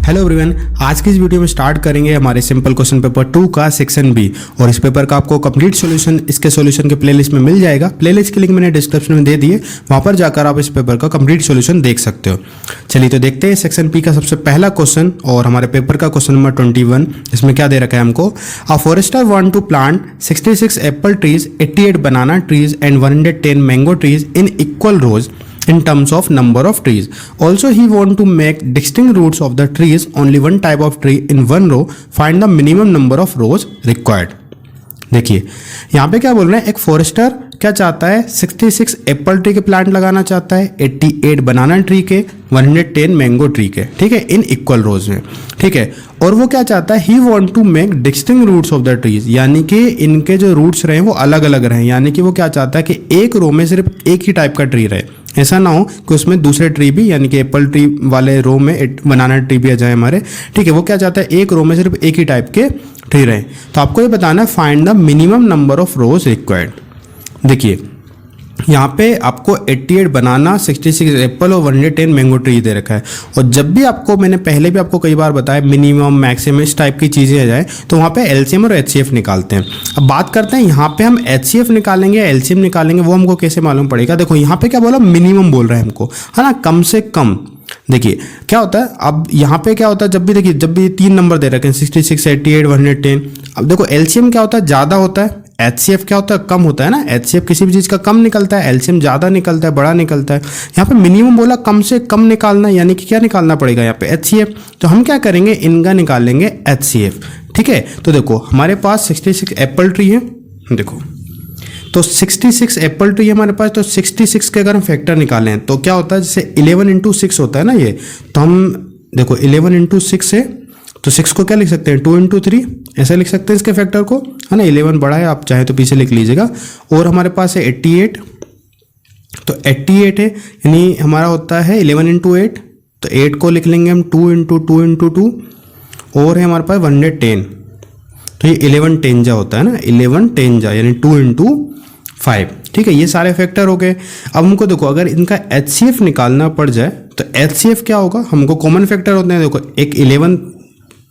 Hello everyone, आज की इस वीडियो में स्टार्ट करेंगे हमारे सिंपल क्वेश्चन पेपर 2 का सेक्शन बी। और इस पेपर का आपको कंप्लीट सॉल्यूशन इसके सॉल्यूशन के प्लेलिस्ट में मिल जाएगा। प्लेलिस्ट की लिंक मैंने डिस्क्रिप्शन में दे दी है, वहां पर जाकर आप इस पेपर का कंप्लीट सॉल्यूशन देख सकते हो। चलिए तो देखते हैं सेक्शन बी का सबसे पहला क्वेश्चन और हमारे पेपर का क्वेश्चन नंबर 21। इसमें क्या दे रखा है हमको, a forester want to plant 66 apple trees, 88 banana trees and 110 mango trees in equal rows in terms of number of trees. Also he want to make distinct roots of the trees, only one type of tree in one row. Find the minimum number of rows required. देखिए यहाँ पे क्या बोल रहे हैं, एक forester क्या चाहता है, 66 एप्पल ट्री के प्लांट लगाना चाहता है, 88 बनाना ट्री के, 110 मैंगो ट्री के, ठीक है, इन इक्वल रोज में, ठीक है। और वो क्या चाहता है, he want to make distinct roots of the trees, यानी कि इनके जो रूट्स रहे वो अलग अलग रहे, यानी कि वो क्या चाहता है कि एक रो में सिर्फ एक ही टाइप का ट्री रहे, ऐसा ना हो कि उसमें दूसरे ट्री भी, यानी कि एप्पल ट्री वाले रो में बनाना ट्री भी आ जाए हमारे, ठीक है। वो क्या चाहता है, एक रो में सिर्फ एक ही टाइप के ट्री रहे। तो आपको ये बताना है find the minimum number of rose required. देखिए यहाँ पे आपको 88 बनाना, 66 एप्पल और 110 मैंगो ट्री दे रखा है। और जब भी आपको, मैंने पहले भी आपको कई बार बताया, मिनिमम मैक्सिमम इस टाइप की चीज़ें आ जाए तो वहाँ पे एलसीएम और एचसीएफ निकालते हैं। अब बात करते हैं यहाँ पे हम एचसीएफ निकालेंगे, एलसीएम निकालेंगे, वो हमको कैसे मालूम पड़ेगा। देखो यहाँ पे क्या बोला, मिनिमम बोल रहा है हमको, है ना, कम से कम। देखिए क्या होता है, अब यहाँ पे क्या होता है, जब भी देखिए, जब भी 3 नंबर दे रखे हैं, 66, 88, 110। अब देखो एलसीएम क्या होता है, ज़्यादा होता है, एचसीएफ क्या होता है, कम होता है ना। एचसीएफ किसी भी चीज़ का कम निकलता है, एलसीएम ज़्यादा निकलता है, बड़ा निकलता है। यहाँ पे मिनिमम बोला, कम से कम निकालना, यानी कि क्या निकालना पड़ेगा यहाँ पे, एचसीएफ। तो हम क्या करेंगे, इनका निकाल लेंगे एचसीएफ, ठीक है। तो देखो हमारे पास 66 एप्पल ट्री है, देखो तो 66 एप्पल ट्री है हमारे पास। तो 66 के अगर हम फैक्टर निकालें तो क्या होता है, जैसे 11 × 6 होता है ना ये, तो हम देखो 11 × 6 है, तो 6 को क्या लिख सकते हैं, 2 × 3 ऐसा लिख सकते हैं इसके फैक्टर को, है ना। 11 बड़ा है, आप चाहे तो पीछे लिख लीजिएगा। और हमारे पास है 88, तो 88 है, यानी हमारा होता है 11 × 8, तो 8 को लिख लेंगे हम 2 × 2 × 2। और है हमारे पास 110, तो ये 11 10 जा होता है ना, 11 10 जा यानी 2 × 5, ठीक है। ये सारे फैक्टर हो गए। अब हमको देखो अगर इनका एचसीएफ निकालना पड़ जाए तो एचसीएफ क्या होगा, हमको कॉमन फैक्टर होते हैं। देखो एक 11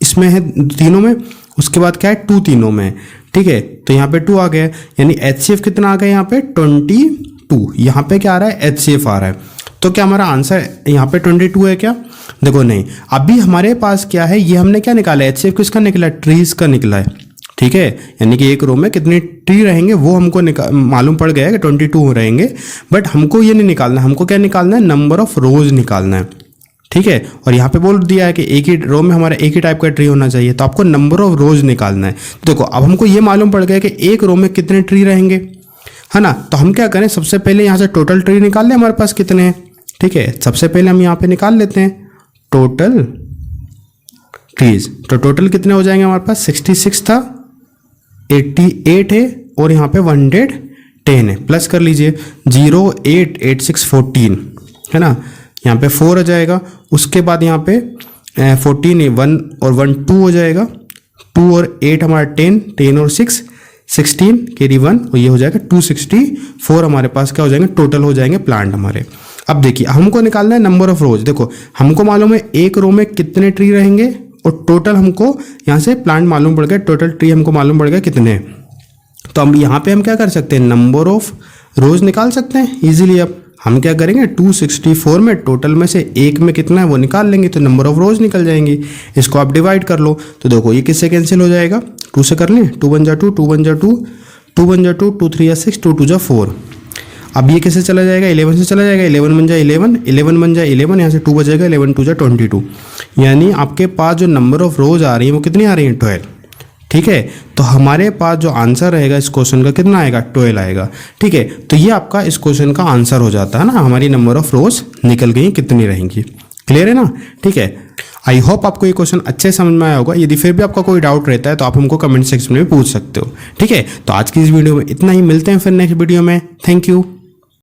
इसमें है तीनों में, उसके बाद क्या है 2 तीनों में, ठीक है। तो यहाँ पे 2 आ गया, यानी एचसीएफ कितना आ गया यहाँ पे 22। यहाँ पे क्या आ रहा है, एचसीएफ आ रहा है। तो क्या हमारा आंसर यहाँ पे 22 है क्या, देखो नहीं। अभी हमारे पास क्या है, ये हमने क्या निकाला, एचसीएफ किसका निकला, ट्रीज का निकला है, ठीक है। यानी कि एक रो में कितने ट्री रहेंगे वो हमको मालूम पड़ गया है कि 22 रहेंगे। बट हमको ये नहीं निकालना, हमको क्या निकालना है, नंबर ऑफ रोज निकालना है, ठीक है। और यहाँ पे बोल दिया है कि एक ही रो में हमारा एक ही टाइप का ट्री होना चाहिए, तो आपको नंबर ऑफ रोज निकालना है। तो देखो अब हमको ये मालूम पड़ गया कि एक रो में कितने ट्री रहेंगे, है ना। तो हम क्या करें, सबसे पहले यहाँ से टोटल ट्री निकाल लें, हमारे पास कितने हैं, ठीक है। सबसे पहले हम यहाँ पे निकाल लेते हैं टोटल ट्रीज। तो टोटल कितने हो जाएंगे हमारे पास, 66 था, 88 है, और यहाँ पे 110 है। प्लस कर लीजिए 0 8 8 6 14, है ना। यहाँ पे 4 हो जाएगा, उसके बाद यहाँ पे 14 है, 1 और 1 2 हो जाएगा, 2 और 8 हमारा 10, 10 और 6 16, कैरी 1, और ये हो जाएगा 264 हमारे पास क्या हो जाएंगे, टोटल हो जाएंगे प्लांट हमारे। अब देखिए हमको निकालना है नंबर ऑफ रोज। देखो हमको मालूम है एक रो में कितने ट्री रहेंगे, और टोटल हमको यहाँ से प्लांट मालूम पड़ गया, टोटल ट्री हमको मालूम पड़ गया कितने। तो हम यहाँ पे हम क्या कर सकते हैं, नंबर ऑफ रोज निकाल सकते हैं इजीली। अब हम क्या करेंगे, 264 में टोटल में से एक में कितना है वो निकाल लेंगे, तो नंबर ऑफ रोज निकल जाएंगी। इसको आप डिवाइड कर लो, तो देखो ये किससे कैंसिल हो जाएगा, 2 से कर लें, 2 1 जा 2, 2 1 जा 2, 2 1 जा 2, 2 3 जा 6, 2 2 जा 4। अब ये कैसे चला जाएगा, 11 से चला जाएगा, 11 बन जाए 11, 11 बन जाए 11, यहाँ से 2 बचेगा, 11 2 जा 22। यानी आपके पास जो नंबर ऑफ रोज आ रही है वो कितनी आ रही है, 12, ठीक है। तो हमारे पास जो आंसर रहेगा इस क्वेश्चन का कितना आएगा, 12 आएगा, ठीक है। तो ये आपका इस क्वेश्चन का आंसर हो जाता है ना, हमारी नंबर ऑफ रोज निकल गई कितनी रहेंगी। क्लियर है ना, ठीक है। आई होप आपको ये क्वेश्चन अच्छे समझ में आया होगा। यदि फिर भी आपका कोई डाउट रहता है तो आप हमको कमेंट सेक्शन में पूछ सकते हो, ठीक है। तो आज की इस वीडियो में इतना ही, मिलते हैं फिर नेक्स्ट वीडियो में। Thank you.